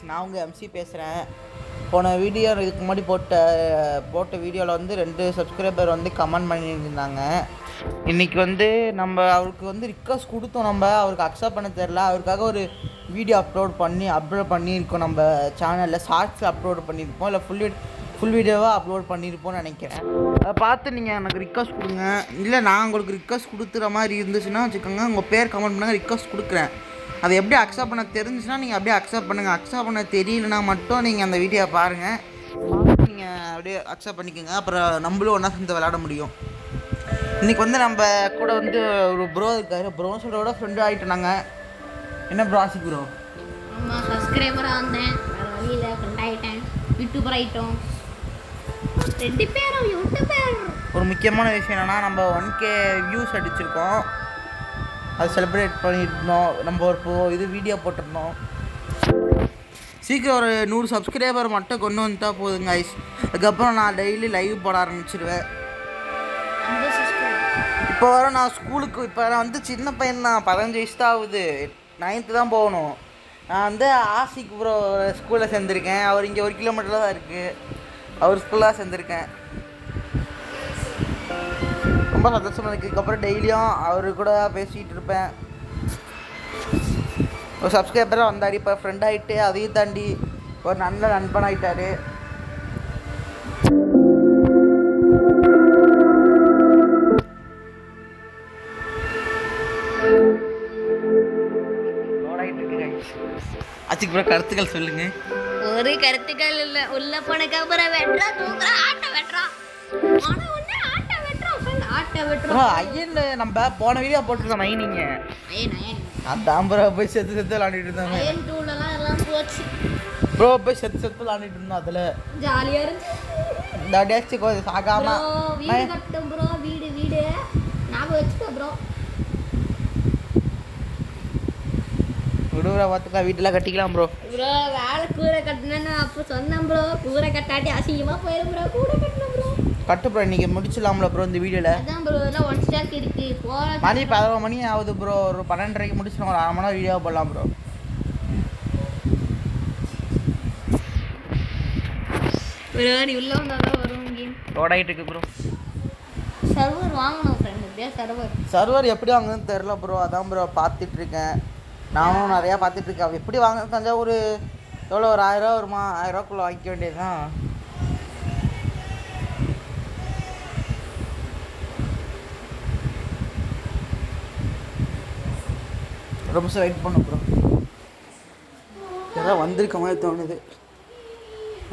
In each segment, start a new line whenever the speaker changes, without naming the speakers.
நான் உங்கள் எம்சி பேசுகிறேன். போன வீடியோ இதுக்கு முன்னாடி போட்ட வீடியோவில் வந்து 2 சப்ஸ்கிரைபர் வந்து கமெண்ட் பண்ணியிருந்தாங்க. இன்றைக்கி வந்து நம்ம அவருக்கு வந்து ரிக்வஸ்ட் கொடுத்தோம். நம்ம அவருக்கு அக்செப்ட் பண்ண தெரில. அவருக்காக ஒரு வீடியோ அப்லோட் பண்ணியிருக்கோம். நம்ம சேனலில் ஷார்ட்ஸில் அப்லோட் பண்ணியிருப்போம், இல்லை ஃபுல் வீடியோவாக அப்லோட் பண்ணியிருப்போம்னு நினைக்கிறேன். அதை பார்த்து நீங்கள் எனக்கு ரிக்வஸ்ட் கொடுங்க. இல்லை நான் உங்களுக்கு ரிக்வஸ்ட் கொடுக்குற மாதிரி இருந்துச்சுன்னா வச்சுக்கோங்க, உங்கள் பேர் கமெண்ட் பண்ணுங்கள், ரிக்வஸ்ட் கொடுக்குறேன். அதை எப்படி அக்செப்ட் பண்ண தெரிஞ்சுன்னா நீங்கள் அப்படியே அக்செப்ட் பண்ணுங்கள். அக்செப்ட் பண்ண தெரியலனா மட்டும் நீங்கள் அந்த வீடியோ பாருங்கள், நீங்கள் அப்படியே அக்செப்ட் பண்ணிக்கோங்க. அப்புறம் நம்மளும் ஒன்றா சேர்ந்து விளையாட முடியும். இன்றைக்கி வந்து நம்ம கூட வந்து ஒரு ப்ரோ இருக்காரு. ப்ரோஸோட ஃப்ரெண்டு ஆகிட்டு நாங்கள். என்ன ப்ரோ ஆசிக் ப்ரோ?
ஆமாம், சப்ஸ்கிரைபராக வந்தேன், வேறு வழியில் ஃப்ரெண்ட் ஆகிட்டேன், யூடியூபர் ஆகிட்டோம், 2 பேரும் யூடியூபர்.
ஒரு முக்கியமான விஷயம் என்னென்னா, நம்ம 1K வியூஸ் அடிச்சிருக்கோம். அதை செலிப்ரேட் பண்ணியிருந்தோம். நம்ம ஒரு வீடியோ போட்டிருந்தோம். சீக்கிரம் ஒரு 100 சப்ஸ்கிரைபர் மட்டும் கொண்டு வந்துட்டா போதுங்க ஐஸ். அதுக்கப்புறம் நான் டெய்லி லைவ் போட ஆரம்பிச்சிடுவேன். இப்போ வர நான் ஸ்கூலுக்கு இப்போ நான் வந்து சின்ன பையன் தான், 15 வயசு தான் ஆகுது. 9th தான் போகணும். நான் வந்து ஆசிக் ப்ரோ ஸ்கூலில் சேர்ந்துருக்கேன். அவர் இங்கே 1 கிலோமீட்டர் தான் இருக்குது. அவர் ஸ்கூலாக சேர்ந்துருக்கேன். ரொம்ப சந்தோஷமாக இருக்குது. இதுக்கப்புறம் டெய்லியும் அவரு கூட பேசிகிட்டு இருப்பேன். ஒரு சப்ஸ்கிரைபராக வந்தாடி, இப்போ ஃப்ரெண்ட் ஆகிட்டு அதையும் தாண்டி ஒரு நல்ல நண்பன் ஆகிட்டார். ஆசிக் ப்ரோ கருத்துக்கள் சொல்லுங்கள்.
ஒரு கருத்துக்கள் இல்லை. உள்ள போனக்கு அப்புறம் வெட்டுறா தூக்குறா ஆட்ட வெட்டுறா
ஐயன் நம்ம போன வீடியோ போட்டுருக்கோம். நைனிங்க அதான் ப்ரோ போய் செத்து விளாண்டுட்டு இருந்தாங்க. ப்ரோ போய் செத்து விளாண்டுட்டு இருந்தோம். அதில்
ஜாலியாக இருந்துச்சு.
கொஞ்சம் சாகாம
வீடு கட்டும் ப்ரோ. வீடு ஞாபகம் வச்சுக்கோ ப்ரோ.
விடுற பார்த்துக்கலாம், வீட்டெல்லாம் கட்டிக்கலாம் ப்ரோ.
ப்ரோ வேலை கூரை கட்டினேன்னு அப்போ சொன்னேன் ப்ரோ. கூரை கட்டாட்டி அசிங்கமாக போயிடும் ப்ரோ. கூரை கட்டணும் ப்ரோ.
கட்டு ப்ரோ, இன்றைக்கி முடிச்சிடலாம்ல ப்ரோ இந்த வீடியோவில்.
அதான் ப்ரோ, எல்லாம் 1 ஸ்டாக் இருக்குது.
மணி 11 மணி ஆகுது ப்ரோ. ஒரு 12:30க்கு முடிச்சிடும். ஒரு 1/2 மணி நேரம் வீடியோ போடலாம் ப்ரோ.
ஒரு உள்ள வந்தால் தான் வரும் கேம்.
லோடாகிட்டு இருக்கு ப்ரோ.
சர்வர் வாங்கணும் ஃப்ரெண்ட். எப்படியா
சர்வர் எப்படி வாங்குறதுன்னு தெரில ப்ரோ. அதான் ப்ரோ பார்த்துட்ருக்கேன். நானும் நிறையா பார்த்துட்ருக்கேன். எப்படி வாங்க கொஞ்சம் ஒரு எவ்வளோ ஒரு 1000 ரூபா வருமா? 1000 ரூபாக்குள்ளே வாங்கிக்க வேண்டியது தான். ரொம்ப வெயிட் பண்ணும் ப்ரோ. யாராவது வந்திருக்க மாதிரி தோணுது.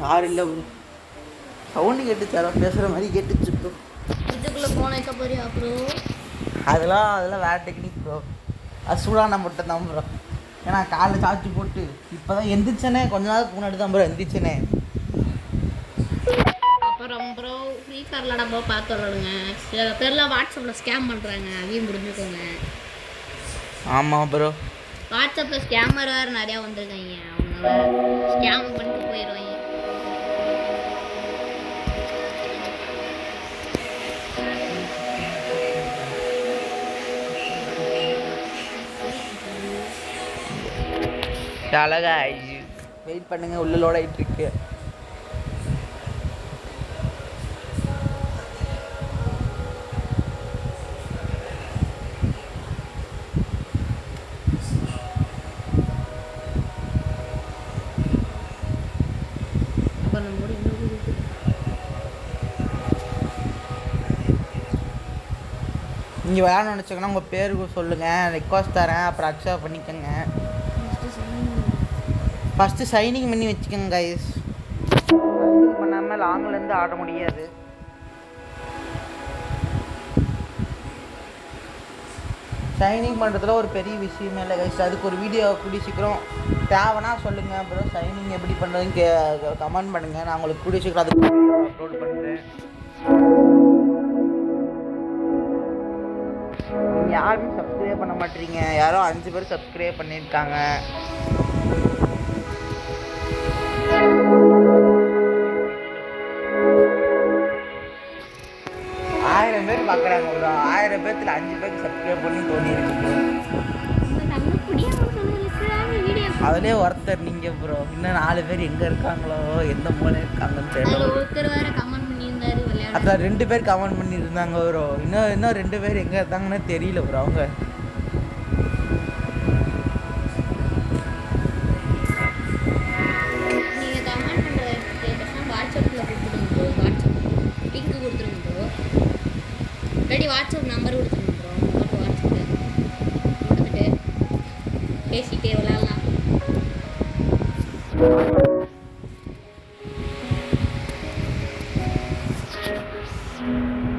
யாரும் இல்லை ப்ரோ. சவுண்டு கேட்டுச்சு, யாராவது பேசுகிற மாதிரி கேட்டுச்சு ப்ரோ.
இதுக்குள்ளே போனேக்க போறியா ப்ரோ?
அதெல்லாம் வேறு டெக்னிக் ப்ரோ. அது சூடான மட்டும் தான் ப்ரோ. ஏன்னா காலைல சார்ஜ் போட்டு இப்போ தான் எந்திரிச்சேனே. கொஞ்ச நாளுக்கு முன்னாடி தான் ப்ரோ எந்திரிச்சேனே.
அப்புறம் ப்ரோ ஃப்ரீ ஃபயர் விளாட பார்த்து விளாடுங்க. சில பேர்லாம் வாட்ஸ்அப்பில் ஸ்கேம் பண்ணுறாங்க, அதையும் புரிஞ்சுக்கோங்க.
ஆமாம் ப்ரோ,
வாட்ஸ்அப்பில் ஸ்கேமர் வேறு நிறையா வந்துருக்காங்க. அவங்க ஸ்கேம் பண்ணிட்டு போயிடுவாங்க.
அழகா வெயிட் பண்ணுங்க. உள்ள லோட் ஆகிட்டு இருக்கு. நீங்கள் விளையாடணும்னு நினச்சிங்கன்னா உங்கள் பேருக்கு சொல்லுங்கள், ரிக்வஸ்ட் தரேன். அப்புறம் அக்செப்ட் பண்ணிக்கோங்க. ஃபஸ்ட்டு சைனிங் பண்ணி வச்சுக்கோங்க கைஸ். சைனிங் பண்ணாமல் லாங்லேருந்து ஆட முடியாது. சைனிங் பண்ணுறதுல ஒரு பெரிய விஷயமே இல்லை கைஸ். அதுக்கு ஒரு வீடியோ கூடிய சீக்கிரம் தேவைன்னா சொல்லுங்கள். அப்புறம் சைனிங் எப்படி பண்ணுறதுன்னு கமெண்ட் பண்ணுங்கள். நான் உங்களுக்கு கூடிய சீக்கிரம் அதுக்கு வீடியோ அப்லோட் பண்ணுறேன். யாருமே சப்ஸ்கிரைப் பண்ண மாட்டீங்க. யாரோ 5 பேர் சப்ஸ்கிரைப் பண்ணியிருக்காங்க. பார்க்குறாங்க ப்ரோ. 1000 பேர்த்தில் 5 பேருக்கு சப்ஸ்கிரைப் பண்ணி தோணி இருக்கு ப்ரோ. அதுலேயே ஒருத்தர் நீங்கள் ப்ரோ. இன்னும் 4 பேர் எங்கே இருக்காங்களோ எந்த மூலை இருக்காங்கன்னு
அதில்
தெரியல.
ஒருத்தர் வேற கமெண்ட் பண்ணியிருந்தாரு விளையாட.
அதில் 2 பேர் கமெண்ட் பண்ணியிருந்தாங்க ப்ரோ. இன்னும் 2 பேர் எங்கே இருந்தாங்கன்னு தெரியல ப்ரோ. அவங்க
நீங்கள் கமெண்ட் பண்ணுற ஸ்டேட்டஸ்லாம் வாட்ஸ்அப்பில் கொடுத்துருங்க ப்ரோ. வாட்ஸ்அப் லிங்க் கொடுத்துருங்க ப்ரோ. இல்லாட்டி வாட்ஸ்அப் நம்பர் கொடுத்துருங்க ப்ரோ. நம்பர் வாட்ஸ்அப்பில் கொடுத்துட்டு பேசிட்டே விளையாடலாம்.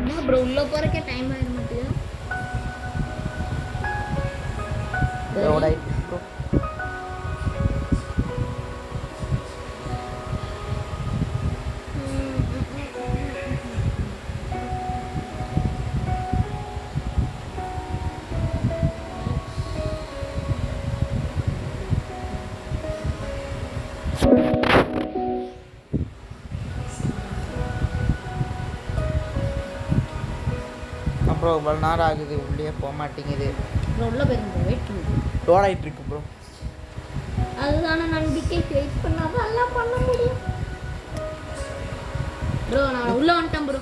என்ன ப்ரோ உள்ளே போகிறக்கே டைம் ஆகிட மாட்டேங்குது.
இதோட ப்ரோ அப்புறம் இவ்வளோ நேரம் ஆகுது, உள்ளே போக மாட்டேங்குது.
ப்ரோ உள்ளே போயிருங்க ப்ரோ. வெயிட் பண்ணுங்க.
லோட் ஆகிட்டு இருக்கு ப்ரோ.
அதுதான நம்பிக்கை. வெயிட் பண்ணாதான் எல்லாம் பண்ண முடியும் ப்ரோ. நான் உள்ளே வந்துட்டேன் ப்ரோ.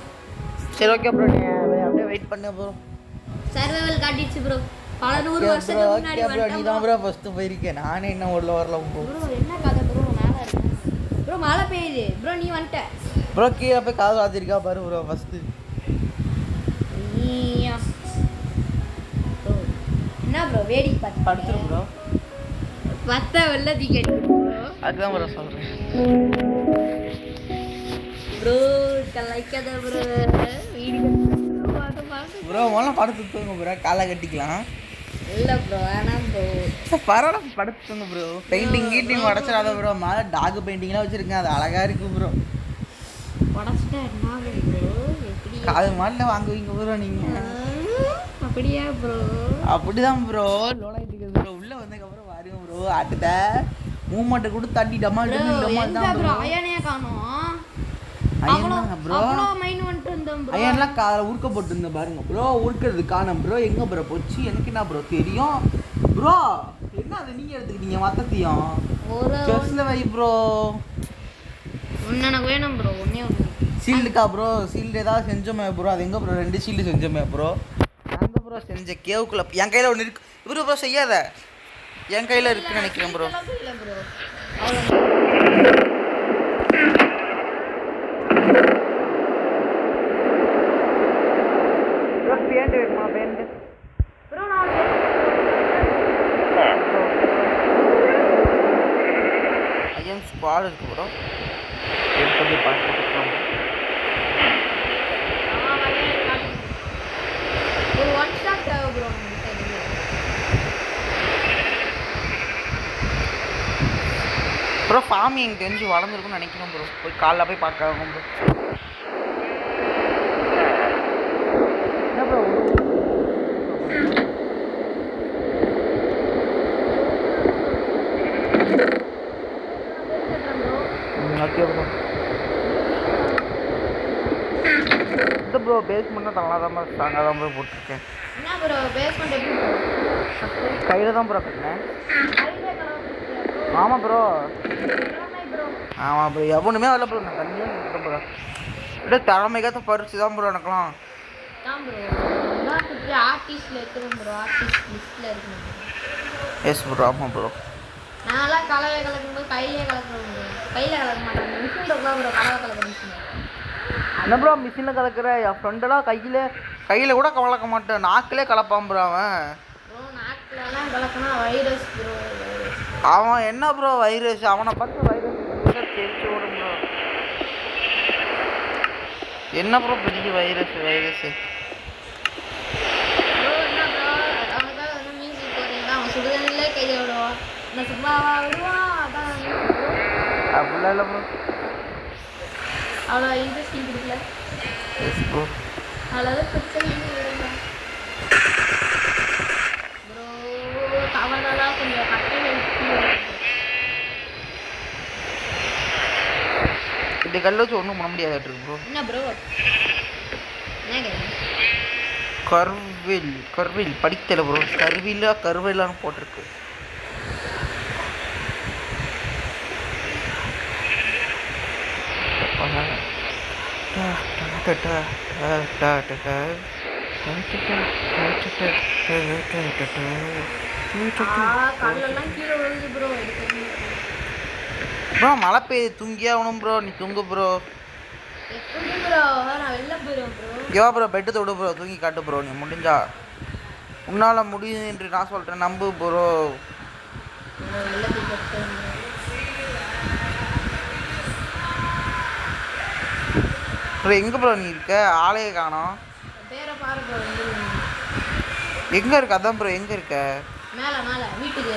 சரி ஓகே ப்ரோ, நீ அப்படியே வெயிட் பண்ண ப்ரோ.
Survival காட்டிடுச்சு bro. பல 100 வருஷத்துக்கு முன்னாடி
ஓகே ப்ரோ, நீ
வந்துட்டேன்
தான் ப்ரோ ஃபஸ்ட்டு போயிருக்கேன். நானே இன்னும் உள்ள வரல ப்ரோ.
ப்ரோ. என்ன கதை ப்ரோ? மேலே இருக்கேன் ப்ரோ. மழை பெய்யுது ப்ரோ. நீ வந்துட்ட
ப்ரோ. கீழே போய் காது வாத்திருக்கா பாரு ப்ரோ ஃபஸ்ட்டு.
நீயா ப்ரோ? என்ன ப்ரோ வேடிக்கை பார்த்து
படுத்துரு ப்ரோ.
பத்த வெள்ள டிக்கெட் ப்ரோ.
அதுதான் ப்ரோ சொல்கிறேன்
ப்ரோ. கலாய்க்காத ப்ரோ. வீடியோ பார்க்க பார்க்க
ப்ரோ. முதல்ல படுத்து தூங்க ப்ரோ, காலை கட்டிக்கலாம்.
இல்லை ப்ரோ வேணாம் ப்ரோ.
பரவாயில்ல படுத்து தூங்க ப்ரோ. பெயிண்டிங் கீட்டிங் உடச்சிடாத ப்ரோ. மேலே டாக் பெயிண்டிங்லாம் வச்சுருக்கேன், அது அழகாக இருக்குது ப்ரோ.
உடச்சிட்டா என்ன ஆகும் ப்ரோ? எப்படி
காது மாட்டில் வாங்குவீங்க ப்ரோ நீங்கள்?
அப்படியா ப்ரோ?
அப்படிதான் ப்ரோ. லோலாயிட்டு இருக்குது ப்ரோ. உள்ளே வந்ததுக்கப்புறம் வாருங்க ப்ரோ. ஆட்டுத மூமெண்ட்டை கூட தட்டி டமால் டமால் தான் ப்ரோ.
அயனே காணோம்.
ஐயன் ப்ரோ.
அவ்வளோ மைண்ட் வந்துட்டு இருந்தோம் ப்ரோ.
ஐயன்லாம் காலை உருக்க போட்டுருந்தேன் பாருங்க ப்ரோ. உருக்கிறது காணோம் ப்ரோ. எங்கே ப்ரோ போச்சு? எனக்கு என்ன ப்ரோ தெரியும் ப்ரோ. என்ன அது நீங்கள் எடுத்துக்கிட்டீங்க மொத்தத்தையும்?
ஒரு
செஸ்ஸில் வை ப்ரோ.
ஒன்று எனக்கு வேணும் ப்ரோ. ஒன்றே ஒன்று.
ஷீல்டுக்கா ப்ரோ? ஷீல்டு ஏதாவது செஞ்சோமே ப்ரோ. அது எங்கே ப்ரோ? 2 ஷீல்டு செஞ்சோமே ப்ரோ. எங்கே ப்ரோ செஞ்ச? கேவுக்குள்ள என் கையில் ஒன்று இருக்கு ப்ரோ. ப்ரோ செய்யாத, என் கையில் இருக்குன்னு நினைக்கிறேன் ப்ரோ.
இல்லை ப்ரோ.
ப்ரோ பேண்ட் வேணுமா? பேண்ட்
ப்ரோ நான்
ஐஎம் ஸ்குவாட் இருக்கு ப்ரோ. எடுத்து பார்த்துக்கலாம்.
ஒரு ஒன் ஸ்டாப் தேவை ப்ரோ.
ப்ரோ ஃபார்ம் எனக்கு தெரிஞ்சு வளர்ந்துருக்குன்னு நினைக்கிறேன் ப்ரோ. போய் காலைல போய் பார்க்கலாம் ப்ரோ. என்ன ப்ரோ? Okay bro. இந்த ப்ரோ பேஸ்மெண்ட்லாம் நல்லா தான் ப்ரோ ஸ்ட்ராங்காக தான் ப்ரோ போட்டிருக்கேன்.
என்ன ப்ரோ பேஸ்மெண்ட் எப்படி ப்ரோ?
கையில் தான் ப்ரோ கட்டினேன். ஆமாம் ப்ரோ. ஆமாம் ப்ரோ. எவனுமே வரல ப்ரோ. நான் தண்ணியாக இருக்கேன் ப்ரோ. இல்லை திறமைக்காக பறிச்சு தான் ப்ரோ எனக்குலாம்.
தான் ப்ரோ. ஆர்டிஸ்டில் இருக்கிறோம் ப்ரோ. ஆர்டிஸ்ட் லிஸ்ட்டில் இருக்கணும்.
Yes bro. ஆமாம் ப்ரோ.
நான்லாம் கலவை கலக்கும்போது கையிலே கலக்குறோம் ப்ரோ. கையில் கலக்க மாட்டேன். மிஷின் இருக்கலாம் ப்ரோ. கலவை கலக்க மிஷின்.
என்ன ப்ரோ மிஷினில் கலக்கிற? என் ஃப்ரெண்டெல்லாம் கையில் கூட கலக்க மாட்டேன், நாக்கிலே கலப்பான் ப்ரோ அவன்.
ப்ரோ நாக்கிலலாம் கலக்கினா வைரஸ் ப்ரோ.
அவன் என்ன ப்ரோ வைரஸ்? அவனை பார்த்து வைரஸ் தெரிஞ்சு ஓடும் ப்ரோ. என்ன ப்ரோ பெரிய வைரஸ்?
ப்ரோ என்ன ப்ரோ? அவனுக்காக வந்து மியூசிக் போடுறீங்களா? அவன் சுடுதண்ணிலே கையை விடுவான். நான் சும்மாவா விடுவான்? அதான்
அப்படிலாம் இல்லை ப்ரோ.
அவ்வளோ இன்ட்ரெஸ்டிங் கொடுக்கல.
Yes bro.
அவ்வளோதான் பிரச்சனை விடுங்க ப்ரோ. அவனெல்லாம் கொஞ்சம் கட்டைகள்
இந்த கல்லை வச்சு ஒன்றும் பண்ண முடியாது ப்ரோ.
என்ன ப்ரோ? என்ன
கர்வில் படிக்கல ப்ரோ. கருவிலான்னு போட்டிருக்கு.
கல்லெல்லாம் கீழே விழுந்து ப்ரோ எடுக்கணும்.
ப்ரோ மழை பெய்யுது தூங்கியே ஆகணும் ப்ரோ. நீ தூங்கு ப்ரோ.
எப்படி ப்ரோ நான் வெளில போயிடுவேன் ப்ரோ.
யோ ப்ரோ பெட்டு தொடு ப்ரோ. தூங்கி காட்டு ப்ரோ. நீ முடிஞ்சா உன்னால் முடியுது என்று நான் சொல்கிறேன். நம்பு ப்ரோ.
வெளில போய் கட்டுறேன்.
ப்ரோ எங்கே ப்ரோ நீ இருக்க? ஆளையே காணோம்.
பேரை பாரு ப்ரோ.
எங்கே இருக்க? அதான் ப்ரோ எங்கே இருக்க?
மேலே மேலே வீட்டுக்கு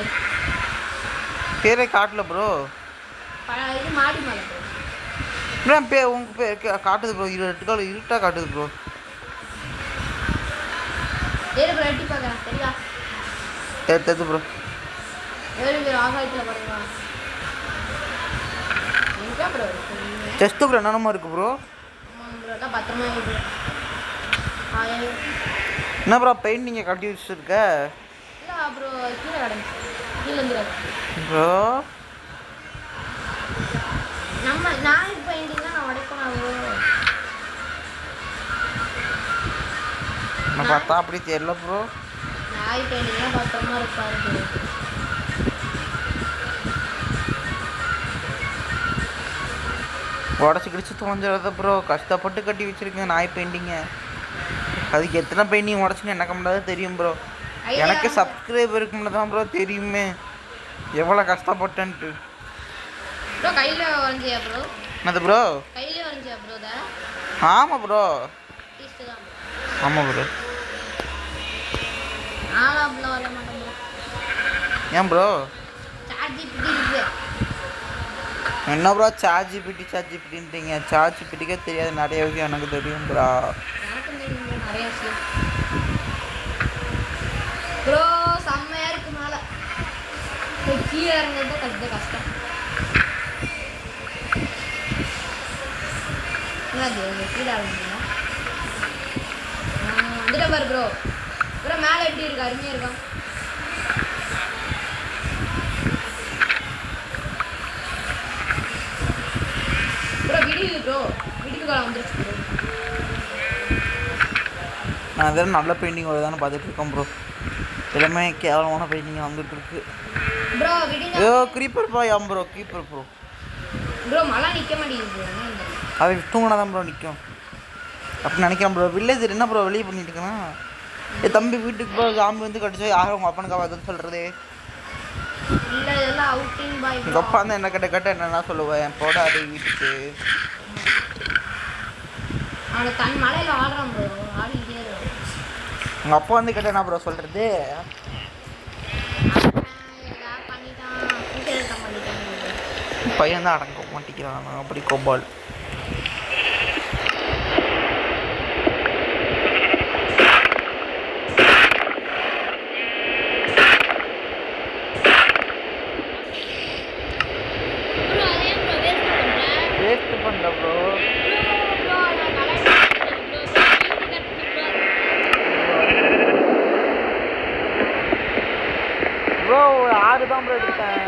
பேரே காட்டல ப்ரோ.
இது மாடி மேலே ப்ரோ.
ப்ரோ உங்கள் பேர் காட்டுது ப்ரோ. இருட்டாக காட்டுது ப்ரோ.
ஏறு ப்ரோ எட்டி பார்க்குறேன் சரியா?
தெரியுது ப்ரோ.
ஏழு பேர் ஆகாயத்தில் பாருங்களா? எங்கே ப்ரோ
செஸ்ட்டு ப்ரோ என்னென்னமோ இருக்குது ப்ரோ.
ஆமாம் ப்ரோ தான் பத்திரமா இருக்கு.
என்ன ப்ரோ பெயிண்டிங்கை கட்டி வச்சுருக்க?
இல்லை ப்ரோ கீழே கிடந்துச்சு. கீழே இருந்து
ப்ரோ
நம்ம நாளைக்கு பெயிண்டிங்லாம் நான் உடைப்பேன் ப்ரோ.
நான் பார்த்தா அப்படி தெரியல ப்ரோ.
நாய் பெயிண்டிங்லாம் பத்திரமா இருப்பாரு ப்ரோ.
உடச்சி கிடிச்சு தொலைஞ்சிடாத ப்ரோ. கஷ்டப்பட்டு கட்டி வச்சுருக்கேன் நாய் பெயிண்டிங்கை. அதுக்கு எத்தனை பெயிண்டிங் உடச்சுன்னு எனக்கு முடியாது தெரியும் ப்ரோ. எனக்கு சப்ஸ்கிரைபருக்கு முன்னே தான் ப்ரோ தெரியுமே எவ்வளோ கஷ்டப்பட்டேன்ட்டு.
ப்ரோ கையில் வரைஞ்சியா ப்ரோ?
என்னது ப்ரோ?
கையிலே வரைஞ்சியா ப்ரோ?
ஆமாம் ப்ரோ.
டீஸ்ட்டு தான்
ஆமாம் ப்ரோ.
நானும் அப்படிலாம் வரைய மாட்டேன் ப்ரோ.
ஏன் ப்ரோ?
சார்ஜ் இப்படி இருக்குது.
என்ன ப்ரோ சார்ஜிபிட்டின்றீங்க? சார்ஜிபிட்டிக்கே தெரியாது நிறைய விஷயம் எனக்கு தெரியும் ப்ரோ.
எனக்கும் தெரியும் ப்ரோ நிறைய விஷயம் ப்ரோ. செம்மையாக இருக்கு மேலே. கீழே இறங்குறது தான் கஷ்டம். என்னது கீழே இறங்குங்களா? வந்துட்ட பாரு ப்ரோ. ப்ரோ மேலே எப்படி இருக்கு? அருமையாக இருக்கான் ப்ரோ. விடியுது ப்ரோ. விடிக்கு காலம் வந்துருச்சு ப்ரோ.
நான் அதெல்லாம் நல்ல பெயிண்டிங் வருதான்னு பார்த்துட்டு இருக்கேன் ப்ரோ. எல்லாமே கேவலமான பெயிண்டிங் வந்துட்டு இருக்கு
ப்ரோ. விடிஞ்சா
ஐயோ க்ரீப்பர் ப்ரோ. ஏன் ப்ரோ க்ரீப்பர் ப்ரோ?
ப்ரோ மழை நிற்க மாட்டேங்குது ப்ரோ.
அதை தூங்கினா தான் ப்ரோ நிற்கும் அப்படின்னு நினைக்கிறேன் ப்ரோ. வில்லேஜ் என்ன ப்ரோ வெளியே பண்ணிட்டு இருக்கேன்னா தம்பி வீட்டுக்கு ப்ரோ ஜாம்பி வந்து கடிச்சா யாரும் உங்கள் அப்பனுக்கு ஆகாதுன்னு சொல்கிறது.
இல்லை இதெல்லாம் அவுட்டிங் பாய்.
எங்கள் அப்பா வந்து என்ன கேட்ட என்னென்னா சொல்லுவேன் போடாது வீட்டுக்கு.
அவனை தன் மலையில் ஆடுறான் ப்ரோ. ஆடிக்கிட்டே இருக்கும்.
உங்கள் அப்பா வந்து கேட்ட என்ன ப்ரோ சொல்கிறது? பையன் தான் அடங்க மாட்டேங்கிறான். அப்படி கோபால் வேஸ்ட் பண்ணல ப்ரோ. ப்ரோ ஒரு 6 தான் ப்ரோ எடுத்தேன்.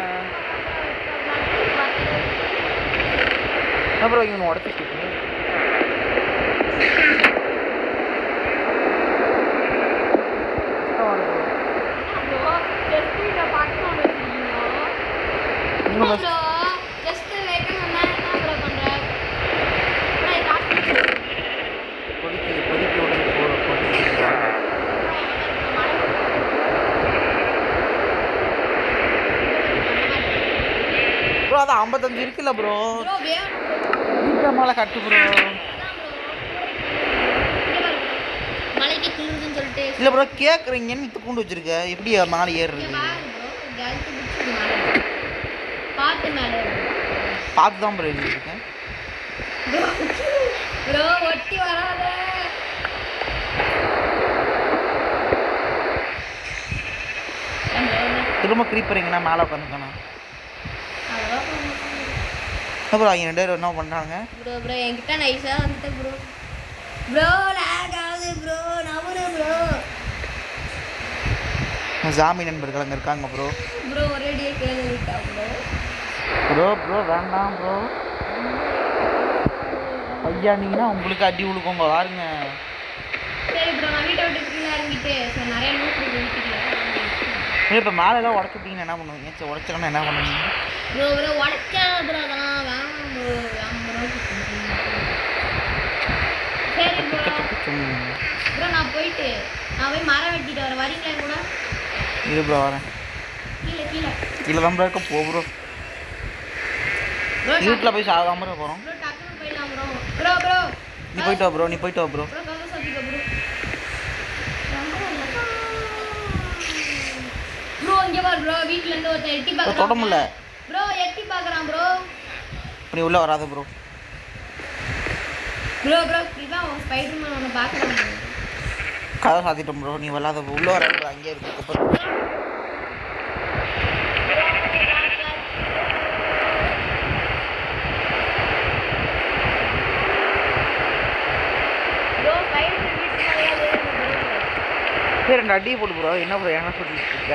என்ன ப்ரோ இவன் உடச்சிட்டு ப்ரோ அதான் 55 இருக்குல்ல ப்ரோ. வீட்டில் மேலே கட்டு ப்ரோ.
மலைக்கு குளிருதுன்னு சொல்லிட்டு
இல்லை ப்ரோ கேட்குறீங்கன்னு இது கொண்டு வச்சிருக்க எப்படி மேலே ஏறுறது?
பார்த்து மேலே
பார்த்து தான் ப்ரோ எழுதிருக்கேன்.
ப்ரோ ஒட்டி வராத.
திரும்ப க்ரீப்பரிங்கன்னா மேலே உட்காந்துக்கணும். ப்ரோ அவங்க 2 பேரும் என்ன பண்ணுறாங்க?
ப்ரோ ப்ரோ என்கிட்ட நைஸாக வந்துட்டு ப்ரோ. ப்ரோ லேக் ஆகுது ப்ரோ. நவுறு ப்ரோ.
ஜாமி நண்பர்கள் அங்கே இருக்காங்க ப்ரோ.
ப்ரோ ஒரேடியே கேள்வி விட்டா ப்ரோ.
ப்ரோ ப்ரோ வேண்டாம் ப்ரோ. கையாண்டிங்கன்னா உங்களுக்கு அடி உழுக்கோங்க பாருங்க.
சரி ப்ரோ நான் வீட்டை விட்டு கீழே இறங்கிட்டு சரி நிறைய நோட் இருக்கு வீட்டுக்குள்ள
இப்போ மேலெல்லாம் உடச்சுட்டீங்கன்னா என்ன பண்ணுவீங்க? சரி உடச்சிக்கணும் என்ன பண்ணுவீங்க?
ப்ரோ ப்ரோ உடைக்காத ப்ரோ அதெல்லாம் வேணாம் ப்ரோ வேணாம் ப்ரோ சரி ப்ரோ ப்ரோ நான் போய் மரம் வெட்டிட்டு வரேன் வரீங்களா கூட?
இது ப்ரோ வரேன்.
கீழே கீழே
கீழே தான் ப்ரோ இருக்க போ ப்ரோ. வீட்டில் போய் சாகாம ப்ரோ போகிறோம்.
ப்ரோ டக்குனு போயிடலாம் ப்ரோ ப்ரோ ப்ரோ
நீ போயிட்டு வா ப்ரோ ப்ரோ
ப்ரோ கதை சாத்திக்க ப்ரோ ப்ரோ இங்கே பாரு ப்ரோ வீட்டில் இருந்து ஒருத்தர் எட்டி பார்க்குறான்.
தொட முடியல
ப்ரோ எட்டி பார்க்குறான் ப்ரோ.
நீ உள்ளே வராத ப்ரோ.
இதான் ஸ்பைடர்மேன் ஒன்று பார்க்குறான்.
கதை சாத்திட்டோம் ப்ரோ. நீ வராத ப்ரோ. உள்ளே வராது ப்ரோ. அங்கேயே இருக்கு அப்புறம் சரி 2 அடியை போட்டு ப்ரோ. என்ன ப்ரோ என்ன சொல்லிட்டு இருக்க?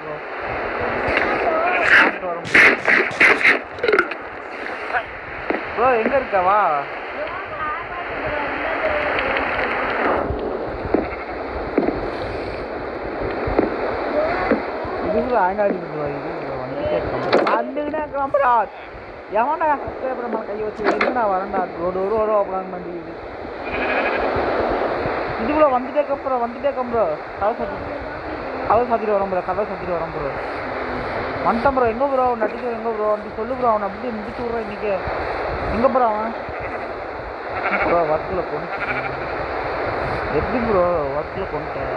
ப்ரோ ப்ரோ எங்கே இருக்கவா? இது ஆங்காடி ப்ரோ. இது வந்துட்டே இருக்கோம் ப்ரோ. எவன்டா சப்ஸ்கிரைபர் மேலே கை வச்சு எதுனா வரண்டா ரோடு பிளான் பண்ணிடுது. இது ப்ரோ வந்துட்டே ப்ரோ. கதை சாத்திட்டு வரோம் ப்ரோ. வந்துட்டேன் ப்ரோ. எங்கே ப்ரோ நட்டிச்சு எங்கே ப்ரோ அப்படி சொல்லு ப்ரோ. அவனை அப்படியே முடிச்சு விட்றேன் இன்றைக்கி. எங்கே ப்ரோ அவன் ப்ரோ ஒர்க்கில் கொண்டு எப்படி ப்ரோ ஒர்க்கில் கொண்டுட்டேன்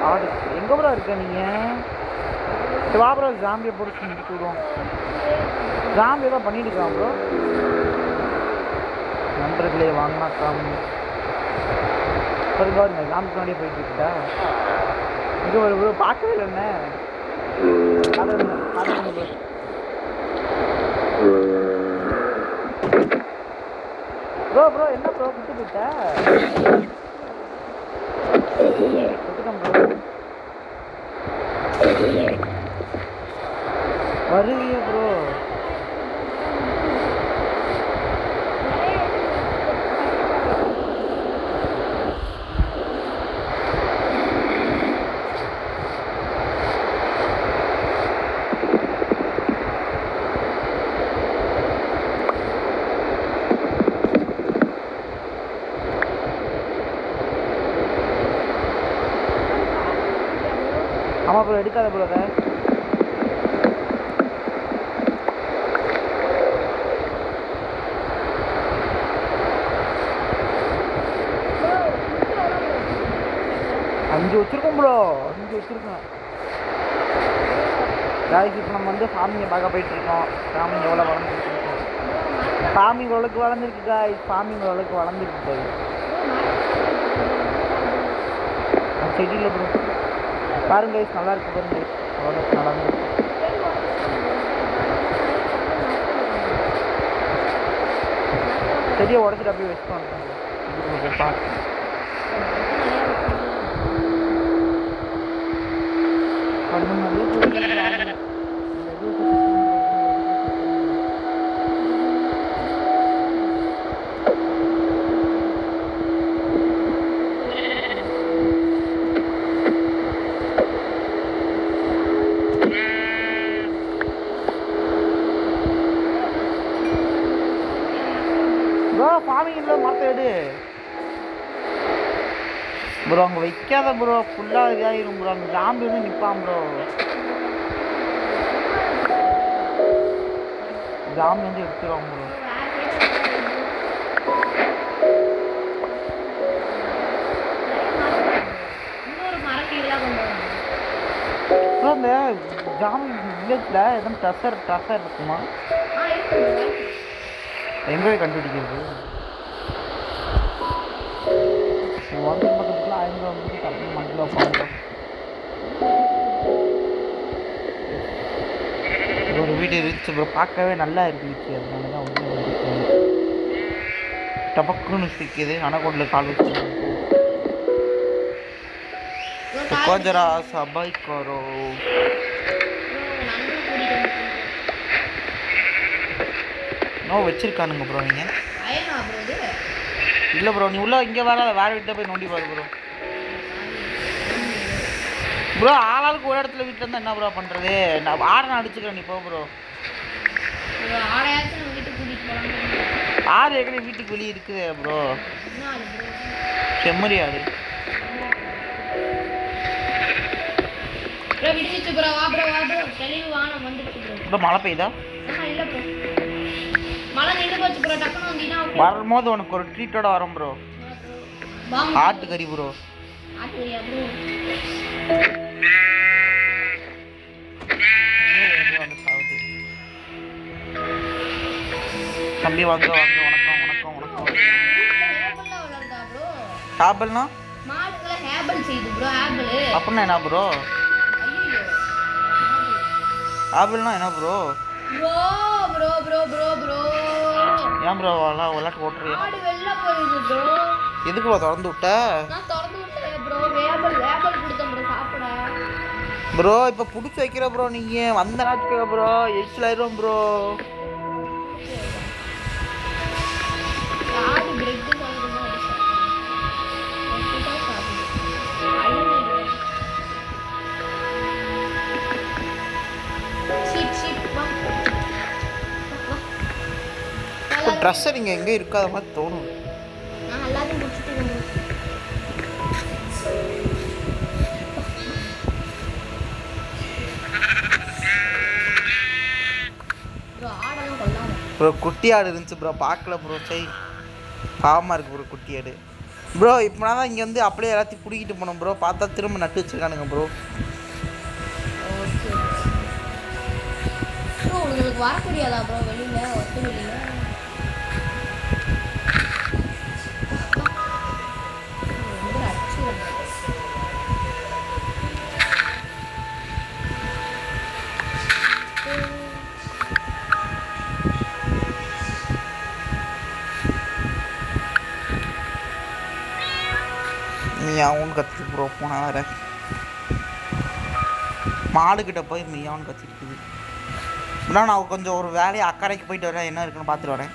ஆடு எங்கே ப்ரோ இருக்க நீங்கள்? சரி வா ப்ரோ ஜாம்பியை பொறுத்து முடிச்சு விடுவோம். ஜாம்பி ஏதோ பண்ணிட்டு இருக்கான் ப்ரோ. நண்பர்களே வாங்கினா காமி பாருங்க ஜாம்பி முன்னாடியே போயிட்டு இருக்கா. இங்கே ஒரு ப்ரோ பார்க்கவே இல்லை என்ன ப்ரோ ப்ரோ என்ன ப்ரோ விட்டு போயிட்ட? விட்டுட்டேன் ப்ரோ. வருவியா ப்ரோ? ஆமாம் ப்ரோ எடுக்காத ப்ரோ. அதை அஞ்சு வச்சுருக்கோம் ப்ரோ. 5 வச்சுருக்கோம். காய்ச்சி இப்போ நம்ம வந்து சாமியை பார்க்க போயிட்டுருக்கோம். சாமி எவ்வளோ வளர்ந்துருக்கு. சாமி ஓரளவுக்கு வளர்ந்துருக்கு காய். செடியில் ப்ரோ பாருங்க கைஸ் நல்லா இருக்கு பாருங்க கைஸ். ஓரளவுக்கு நல்லா இருக்கு. செடியை உடச்சிட்டு அப்படியே வச்சுட்டு வந்துட்டாங்க. பார்த்து ப்ரோ ஃபார்மிங் இல்லை மரத்தை எடு ப்ரோ. அங்கே வைக்காத ப்ரோ. ஃபுல்லாக இதாகிடும் ப்ரோ. அங்கே ஜாம்பி வந்து நிற்பான் ப்ரோ. ஜாம்பி வந்து எடுத்துருவான் ப்ரோ. ப்ரோ இந்த ஜாம்பி வில்லேஜில் எதுவும் ட்ரெஷர் இருக்குமா? எங்கே கண்டுபிடிக்கிறது? ஒருத்தர் பக்கத்துல 500 வந்து கம்மி மண்டில் வைப்பாங்க. ஒரு வீடு இருந்துச்சு ப்ரோ. பார்க்கவே நல்லா இருந்துச்சு. அதனால தான் வந்து டபக்குன்னு சிக்கிது. அணக்கொண்டில் கால் வச்சு கொஞ்சரா சபை கரோ நோ வச்சிருக்கானுங்க ப்ரோ நீங்கள் இல்லை ப்ரோ நீ உள்ள இங்கே வேறு வீட்டில் போய் நோண்டி பாரு ப்ரோ ப்ரோ ஆளாளுக்கு ஒரு இடத்துல வீட்டில் இருந்தால் என்ன ப்ரோ பண்ணுறது நான் ஆடை அடிச்சுக்கிறேன் நீ போ ப்ரோ ஆறு ஏற்கனவே வீட்டுக்கு வெளியே இருக்குது ப்ரோ செம்மறி ஆடு ப்ரோ மழை பெய்யுதா வரும்போது உனக்கு ஒரு ட்ரீட்டோட வரும் ப்ரோ ஆட்டுக்கறி ப்ரோ தம்பி வாங்க வாங்க வணக்கம் வணக்கம் வணக்கம் ஹேபிள்னா அப்படின்னா என்ன ப்ரோ ஹேபிள்னா என்ன ப்ரோ ஏன் ப்ரோ விளாட்டு ஓட்டுறியா எதுக்கு ப்ரோ திறந்து விட்ட ப்ரோ இப்போ பிடிச்சி வைக்கிற ப்ரோ நீங்கள் வந்த நாட்டுக்கு ப்ரோ எரிச்சல் ஆயிரும் ப்ரோ ட்ரெஸ்ஸை நீங்கள் எங்கே இருக்காத மாதிரி தோணும் ப்ரோ குட்டி ஆடு இருந்துச்சு ப்ரோ பார்க்கல ப்ரோ சரி பாவமாக இருக்குது ப்ரோ குட்டி ஆடு ப்ரோ இப்போ நான் தான் இங்கே வந்து அப்படியே எல்லாத்தையும் பிடிக்கிட்டு போனோம் ப்ரோ பார்த்தா திரும்ப நட்டு வச்சுருக்கானுங்க ப்ரோ
உங்களுக்கு வர முடியாதா ப்ரோ வெளியில் ஒட்டு வெளியில்
மியாவுன்னு கற்று ப்ரோ போனால் வேறு மாடுக்கிட்ட போய் மியாவுன்னு கற்றுருக்குது இல்லை நான் கொஞ்சம் ஒரு வேலையை அக்கறைக்கு போயிட்டு வரேன் என்ன இருக்குன்னு பார்த்துட்டு வரேன்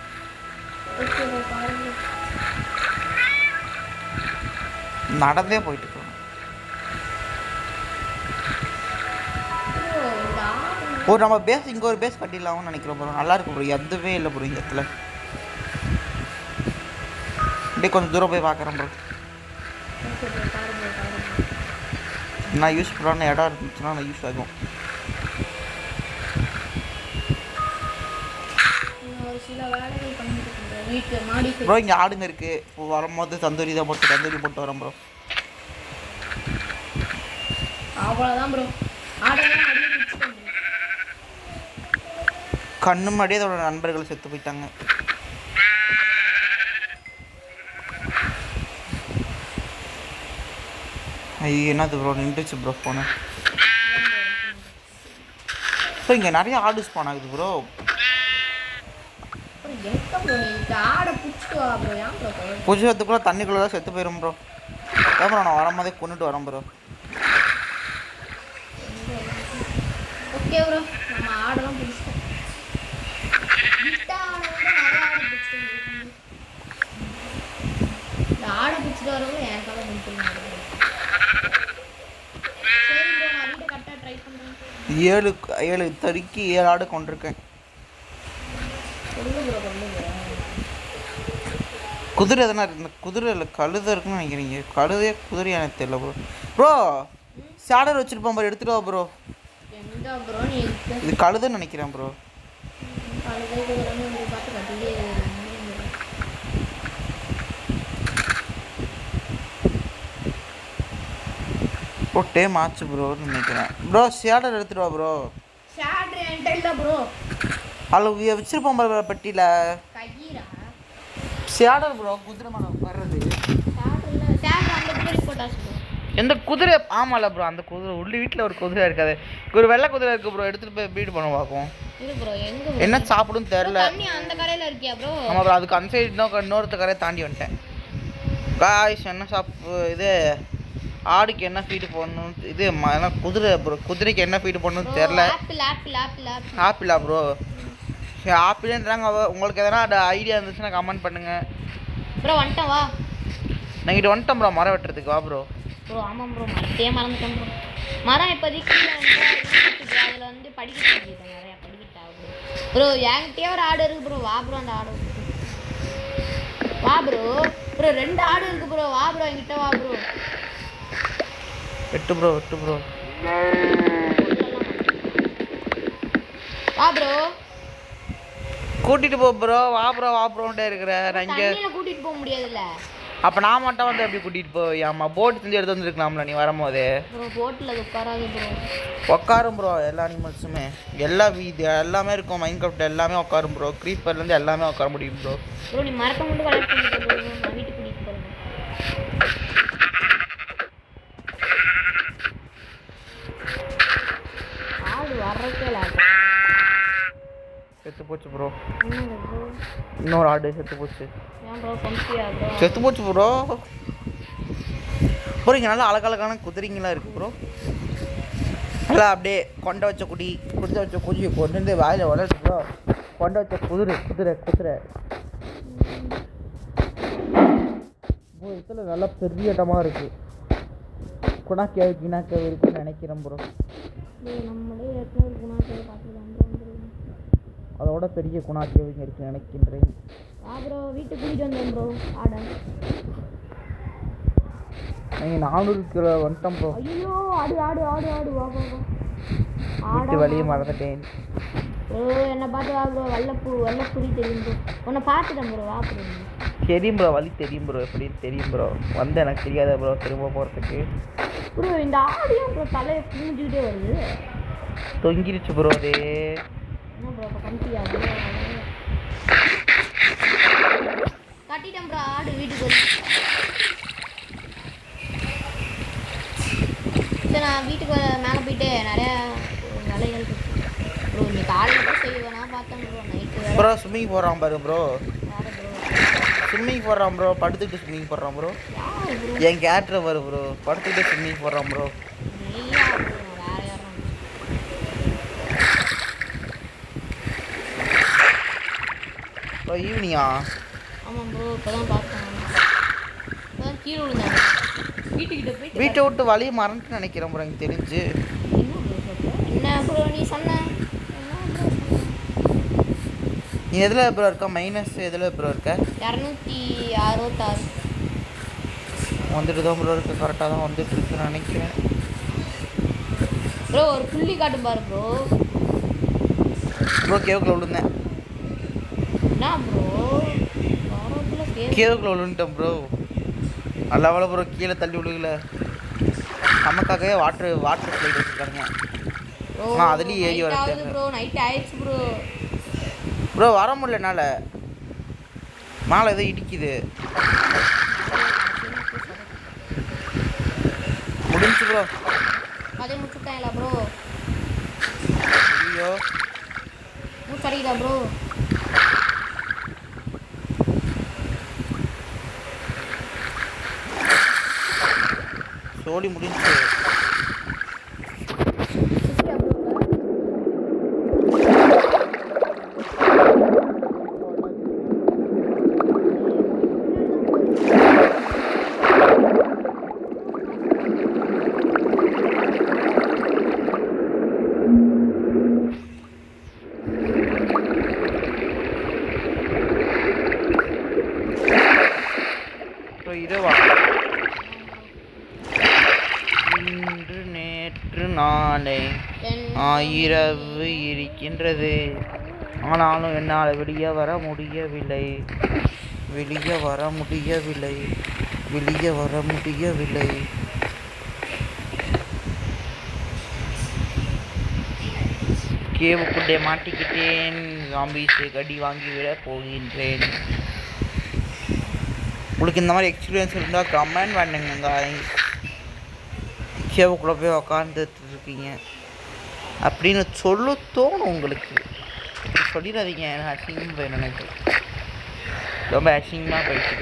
நடந்தே போயிட்டு இருக்கோம் ஒரு நம்ம பேஸ் இங்கே ஒரு பேஸ் கட்டிடலாம்னு நினைக்கிறோம் ப்ரோ நல்லா இருக்கும் ப்ரோ எதுவுமே இல்லை ப்ரோ இந்த இடத்துல அப்படியே கொஞ்சம் தூரம் போய் பார்க்குறேன் ப்ரோ நான் யூஸ்ஃபுல்லான இடம் இருந்துச்சுன்னா நான் யூஸ் ஆகும் ப்ரோ இங்கே ஆடுங்க இருக்கு இப்போ வரும்போது தந்தூரி தான் போட்டு வரேன் ப்ரோ
அவ்வளோதான் ப்ரோ
கண்ணு முன்னாடியே அதோட நண்பர்கள் செத்து போயிட்டாங்க ஐயோ என்னது ப்ரோ நின்றுச்சு ப்ரோ ஃபோனு ஸோ இங்கே நிறைய ஆடு ஸ்பான் ஆகுது ப்ரோ புதுசு வரத்துக்குள்ள தண்ணிக்குள்ளே தான் செத்து போயிடும் ப்ரோ அதான் ப்ரோ நான் வரும்போதே கொண்டுட்டு வரேன் ப்ரோ
ஓகே ப்ரோ நம்ம ஆடெல்லாம் பிடிச்சிட்டோம் இந்த ஆடை பிடிச்சிட்டு வரவங்க என் காலம் முடிச்சிருந்தாங்க
ஏழு தறிக்கு 7 ஆடு கொண்டிருக்கேன் குதிரை எதனா இந்த குதிரையில் கழுதை இருக்குன்னு நினைக்கிறீங்க கழுதையே குதிரையா எனக்கு தெரியல ப்ரோ ப்ரோ சாடர் வச்சுருப்போம் ப்ரோ எடுத்துகிட்டு வா ப்ரோ இது கழுதைன்னு நினைக்கிறேன் ப்ரோ ஓ டைம் ஆச்சு ப்ரோன்னு நினைக்கிறேன் ப்ரோ ஷேடர் எடுத்துட்டு வா ப்ரோ
ஷேடர் என்கிட்ட இல்ல ப்ரோ
அதில் வச்சிருப்போம் ப்ரோ பெட்டியில் ஷேடர் ப்ரோ குதிரை மரம் வர்றது எந்த குதிரை ஆமாம்ல ப்ரோ அந்த குதிரை உள்ள வீட்டில் ஒரு குதிரை இருக்காது ஒரு வெள்ளை குதிரை இருக்குது ப்ரோ எடுத்துகிட்டு போய் பீட் பண்ண பார்ப்போம் என்ன சாப்பிடும் தெரில
அந்த கரையில் இருக்கியா ப்ரோ
ஆமாம் ப்ரோ அதுக்கு அந்த சைடு இன்னொருத்த கரையை தாண்டி வந்துட்டேன் காய்ஸ் என்ன இது ஆடுக்கு என்ன ஃபீடு போடணும் இது குதிரை ப்ரோ, குதிரைக்கு என்ன ஃபீடு போடணும்னு தெரில. ஆப்பிளா ப்ரோ? சரி ஆப்பிள்ன்றாங்க. உங்களுக்கு எதனா ஐடியா இருந்துச்சுன்னா கமெண்ட் பண்ணுங்கள்
ப்ரோ. வந்துட்டேன் வா.
நாங்கள் வந்துட்டோம் ப்ரோ மரம் வெட்டுறதுக்கு. வா ப்ரோ.
ப்ரோ ஆமாம் ப்ரோ, மரத்தையே மறந்துட்டேன் ப்ரோ. மரம் இப்போதைக்கு கீழே அதில் வந்து படிக்கிட்டு நிறையா படிக்கிட்டு ஆகும் ப்ரோ. என்கிட்டயே ஒரு ஆடு இருக்குது ப்ரோ. வா ப்ரோ, அந்த ஆடு வா ப்ரோ. ப்ரோ 2 ஆடு இருக்குது ப்ரோ. வா ப்ரோ, என்கிட்ட வா ப்ரோ.
வெட்டு ப்ரோ, வெட்டு ப்ரோ.
வா ப்ரோ,
கூட்டிட்டு போ ப்ரோ. வா ப்ரோ, வா ப்ரோன்ட்டே இருக்கிறேன் நான் இங்கே.
கூட்டிகிட்டு போக முடியாதுல்ல.
அப்போ நான் மட்டும் வந்து எப்படி கூட்டிகிட்டு போய்? ஆமாம், போட் செஞ்சு எடுத்து வந்துருக்கலாம்ல நீ வரும்போது.
ப்ரோ போட்டில் உட்காராது ப்ரோ.
உட்காரும் ப்ரோ, எல்லா அனிமல்ஸுமே எல்லாமே இருக்கும். மைண்ட் கிராஃப்ட் எல்லாமே உட்காரும் ப்ரோ. க்ரீப்பர்லேருந்து எல்லாமே உட்கார முடியும் ப்ரோ.
ப்ரோ நீ மறக்க மட்டும் வளர்த்து நான் வீட்டுக்கு கூட்டிகிட்டு போகிறேன். ஆடு வர்றதே இல்லை.
செத்து போச்சு ப்ரோ. இன்னொரு ஆடு செத்து போச்சு. செத்து போச்சு ப்ரோ. ப்ரோ இங்கே நல்லா அழகழகான குதிரைங்களாம் இருக்குது ப்ரோ. நல்லா அப்படியே கொண்டை வச்ச குடியை கொண்டு வந்து வாயில் வளர்த்து ப்ரோ. கொண்டை வச்ச குதிரை ப்ரோ. இதில் நல்லா பெரிய இடமா இருக்குது. கிணாக்கேவு இருக்குன்னு நினைக்கிறேன் ப்ரோ. அதோட பெரிய குணாக்கேவுங்க இருக்குன்னு நினைக்கின்றேன்.
வீட்டுக்கு கூட்டிகிட்டு வந்தேன் ப்ரோ ஆடை.
நீங்கள் 400 கிலோ வந்துட்டோம் ப்ரோ.
ஐயோ ஆடு ஆடு ஆடு ஆடு வா வா வா.
வீட்டு வழியை மறந்துட்டேன்.
என்னை பார்த்து வா ப்ரோ. வெள்ளைப்புரி தெரியும் ப்ரோ. உன்னை பார்த்துட்டேன் ப்ரோ. வா ப்ரோ.
தெரியும் ப்ரோ, வழி தெரியும் ப்ரோ. எப்படி தெரியும் ப்ரோ? வந்து எனக்கு தெரியாத ப்ரோ திரும்ப போகிறதுக்கு.
ப்ரோ இந்த ஆடியோ ப்ரோ தலையை புரிஞ்சுக்கிட்டே வருது.
தொங்கிருச்சு ப்ரோ. அது
என்ன ப்ரோ இப்போ கண்டியாது கட்டிட்டேன் ப்ரோ. ஆடு வீட்டுக்கு வருது. சரி நான் வீட்டுக்கு மேலே போயிட்டு நிறையா வேலைகள் இருக்கு ப்ரோ. இன்னைக்கு காலையில் தான் செய்வேனா பார்த்தேன் ப்ரோ. நைட்டு
ப்ரோ ஸ்விம்மிங் போடுறான் பாரு ப்ரோ.
யாரு ப்ரோ?
ஸ்விம்மிங் போடுறான் ப்ரோ. படுத்துக்கிட்டு ஸ்விம்மிங் போடுறான் ப்ரோ.
யாரு ப்ரோ?
என் கேரக்டர் வரும் ப்ரோ. படுத்துக்கிட்டு ஸ்விம்மிங் போடுறான் ப்ரோ.
நீயா ப்ரோ? வேற யாரும்
ப்ரோ ஈவினிங்கா?
ஆமாம் ப்ரோ. இப்போ தான் பார்த்தேன். இப்போ தான் கீழே விழுந்தாங்க. வீட்டுக்கிட்ட போயிட்டு
வீட்டை விட்டு வழியை மறந்துட்டு நினைக்கிறேன் ப்ரோ எனக்கு தெரிஞ்சு.
என்ன ப்ரோ நீ சொன்ன?
நீ எதில் ப்ரோ இருக்க? மைனஸ் எதில் ப்ரோ இருக்க?
266
வந்துட்டு தான் ப்ரோ இருக்கு. கரெக்டாக தான் வந்துட்டு இருக்குன்னு நினைக்கிறேன்
ப்ரோ. ஒரு புள்ளி காட்டு பாரு ப்ரோ.
ப்ரோ கேவுக்குள்ள விழுந்தேன்.
என்ன ப்ரோ?
கேவுக்குள்ள விழுந்துட்டேன் ப்ரோ. நல்ல வேலை ப்ரோ கீழே தள்ளி விழுகல. நமக்காகவே வாட்டர் ஸ்லைட் வச்சுருக்காங்க. அதுலேயும் ஏறி வரது
ப்ரோ. நைட் ஆயிடுச்சு ப்ரோ.
ப்ரோ வர முடியல என்னால். மேலே ஏதோ இடிக்குது. முடிஞ்சு ப்ரோ.
அதே முடிச்சுட்டாங்களா ப்ரோ?
ஐயோ
மூச்சு அடிக்குதா ப்ரோ?
சோடி முடிஞ்சு. இரவா? இன்று நேற்று நாளை இரவு இருக்கின்றது. ஆனாலும் என்னால் வெளியே வர முடியவில்லை. கேவுக்குள்ளே மாட்டிக்கிட்டேன். ஜாம்பீஸை கடி வாங்கிவிட போகின்றேன். உங்களுக்கு இந்த மாதிரி எக்ஸ்பீரியன்ஸ் இருந்தால் கமெண்ட் பண்ணுங்க. கேவுக்குள்ளே போய் உக்காந்துட்டு இருக்கீங்க அப்படின்னு சொல்ல தோணும் உங்களுக்கு. சொல்லிடாதீங்க. எனக்கு அசிங்கமாக போயிடும். எனக்கு ரொம்ப அசிங்கமாக போயிடுச்சு.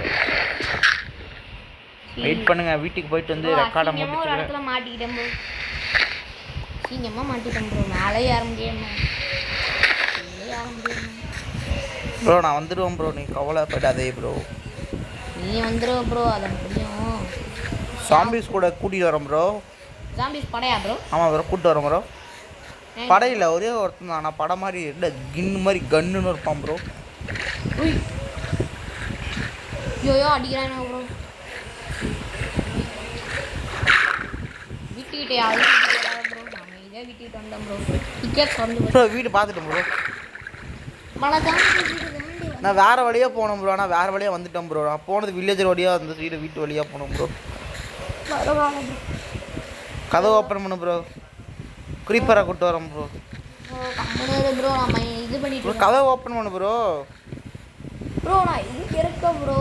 வெயிட் பண்ணுங்க, வீட்டுக்கு போயிட்டு வந்து ரெக்கார்டை
ஒரு
முடிச்சுக்கிறேன்.
இடத்துல மாட்டிக்கிட்டேன் ப்ரோ. சீக்கிரமாக மாட்டிட்டேன் ப்ரோ. மேலே ஏற முடியாம ஏற முடியாம.
ப்ரோ நான் வந்துடுவேன் ப்ரோ, நீ கவலைப்படாதே ப்ரோ.
நீ வந்துடுவ ப்ரோ, அதை முடியும்.
சாம்பிஸ் கூட கூட்டிகிட்டு வரேன் ப்ரோ.
ஜாம்பிஸ் படையா ப்ரோ?
ஆமாம் ப்ரோ, கூப்பிட்டு வரேன் ப்ரோ. படையில் ஒரே ஒருத்தன் தான், ஆனால் படம் மாதிரி இல்லை, கின்னு மாதிரி கன்னுன்னு இருப்பான் ப்ரோ.
ஐயோ அடிக்கிறானே ப்ரோ. வீட்டுக்கிட்டே யாரும் ப்ரோ. நம்ம இதே வீட்டுக்கிட்ட வந்தோம் ப்ரோ. டிக்கெட் வந்து
ப்ரோ வீடு பார்த்துட்டேன் ப்ரோ.
மழை தான்.
நான் வேறு வழியாக போனேன் ப்ரோ, ஆனால் வேறு வழியாக வந்துட்டேன் ப்ரோ. நான் போனது வில்லேஜர் வழியாக, அந்த வீட்டு வழியாக போனோம் ப்ரோ. கதவு ஓப்பன் பண்ணு ப்ரோ. க்ரீப்பராக கூப்பிட்டு வரேன் ப்ரோ.
ப்ரோ நம்ம இது பண்ணிட்டு
கதவை ஓப்பன் பண்ணு ப்ரோ.
ப்ரோ நான் இங்கே இருக்கேன் ப்ரோ.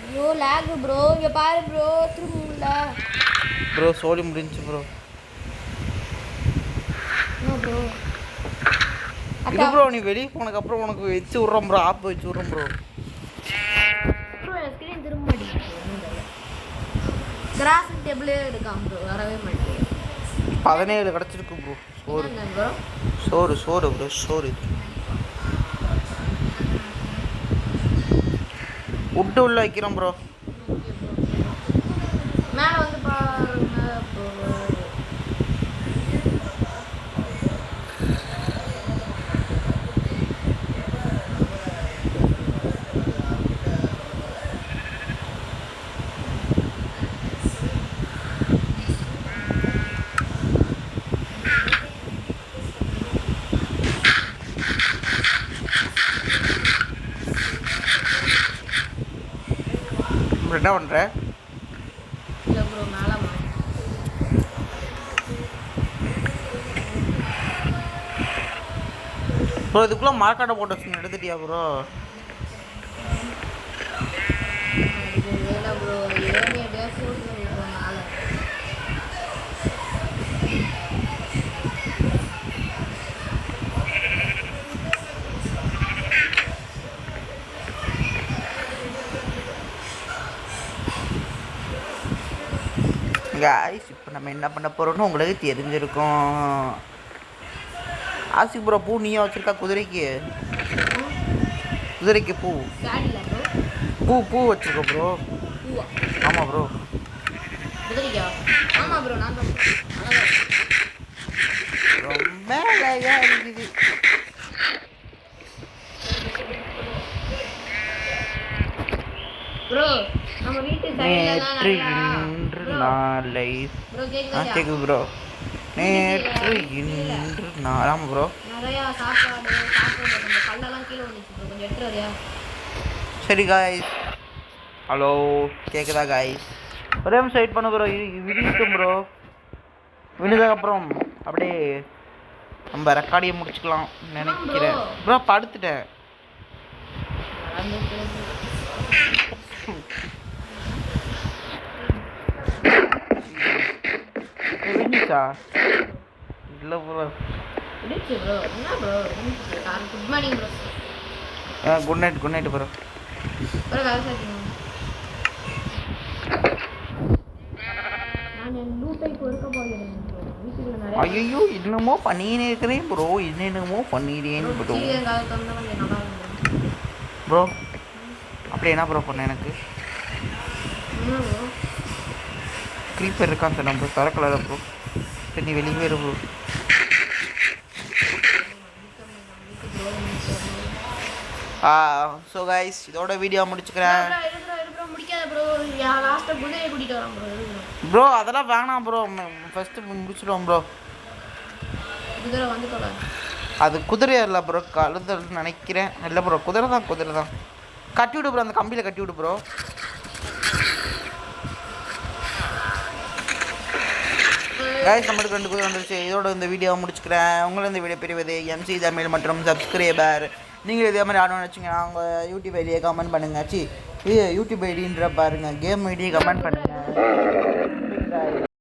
ஐயோ லேக் ப்ரோ. இங்கே பாரு ப்ரோ, திரும்பல
ப்ரோ. சோலி முடிஞ்சு ப்ரோ.
என்ன ப்ரோ?
இது ப்ரோ நீ வெளியே போனதுக்கப்புறம் உனக்கு வச்சு விட்றோம் ப்ரோ, ஆப் வச்சு விட்றோம் ப்ரோ.
ப்ரோ ஸ்க்ரீன் திரும்ப மாட்டேங்குது. கிராஃபிக் டேபிளே இருக்கான் ப்ரோ, வரவே மாட்டேங்குது.
17 கிடச்சிருக்கு ப்ரோ. சோறு
ப்ரோ,
சோறு சோறு ப்ரோ, சோறு. உட்டு உள்ள வைக்கிறோம் ப்ரோ.
மேலே வந்து பாருங்க ப்ரோ.
என்ன பண்ணுற?
இல்லை ப்ரோ, மேலே
ப்ரோ இதுக்குள்ளே மார்க்காட்டை போட்டு வச்சு எடுத்துட்டியா ப்ரோ?
இல்லை ப்ரோ, ஏழு டேஸ் ப்ரோ மேலே.
காய்ஸ் இப்போ நம்ம என்ன பண்ண போகிறோம்னு உங்களுக்கு தெரிஞ்சிருக்கோம். ஆசிக் ப்ரோ, பூ நீயே வச்சுருக்கா குதிரைக்கு? குதிரைக்கு பூ பூ பூ வச்சுருக்கோம் ப்ரோ. ஆமாம் ப்ரோ.
குதிரைக்கா? ஆமாம் ப்ரோ, நான் தான்
ரொம்ப அழகாக இருக்குது.
ப்ரோ. நம்ம வீட்டு
நேற்று இன்று நாளை கேட்குது ப்ரோ. நேற்று இன்று நாள். ஆமாம் ப்ரோ.
நிறையா சாப்பாடு கல்லெல்லாம் கீழே வந்துச்சு ப்ரோ, கொஞ்சம் எடுத்துகிட்டு வரியா?
சரி காய்ஸ். ஹலோ கேட்குதா காய்ஸ்? ஒரே நிமிஷம் வெயிட் பண்ண ப்ரோ. விடிட்டும் ப்ரோ. விழுந்ததுக்கப்புறம் அப்படியே நம்ம ரெக்கார்டியை முடிச்சுக்கலாம் நினைக்கிறேன் ப்ரோ. படுத்துட்டேன். விடிச்சா? இல்லை bro.
Good morning bro.
Good night. Good night bro. ஐயோ என்னமோ பண்ணினே இருக்கிறேன் ப்ரோ. என்னென்னமோ பண்ணிடுறேன் ப்ரோ. ப்ரோ அப்படி என்ன ப்ரோ பண்ண? எனக்கு க்ரீப்பர் இருக்கான்னு சொன்ன ப்ரோ. திறக்கல ப்ரோ. சரி நீ வெளியே ப்ரோ. ஸோ கைஸ் இதோட வீடியோ முடிச்சுக்கிறேன் ப்ரோ. அதெல்லாம் வேணாம் ப்ரோ, ஃபஸ்ட்டு முடிச்சிடுவோம் ப்ரோ. அது குதிரை இல்லை ப்ரோ, கழுதுன்னு நினைக்கிறேன். இல்லை ப்ரோ, குதிரை தான். கட்டி விடு ப்ரோ, அந்த கம்பியில் கட்டி விடு ப்ரோ. கைஸ் நம்மளுக்கு 2 குதிரை வந்துருச்சு. இதோட இந்த வீடியோவை முடிச்சுக்கிறேன். உங்களும் இந்த வீடியோ பெறுவது MC தமிழ் மற்றும் சப்ஸ்கிரைபர். நீங்கள் இதே மாதிரி ஆடணும்னு வச்சிங்கன்னா உங்கள் யூடியூப் ஐடியை கமெண்ட் பண்ணுங்கள். யூடியூப் ஐடின்ற பாருங்கள், கேம் ஐடியை கமெண்ட் பண்ணுங்கள்.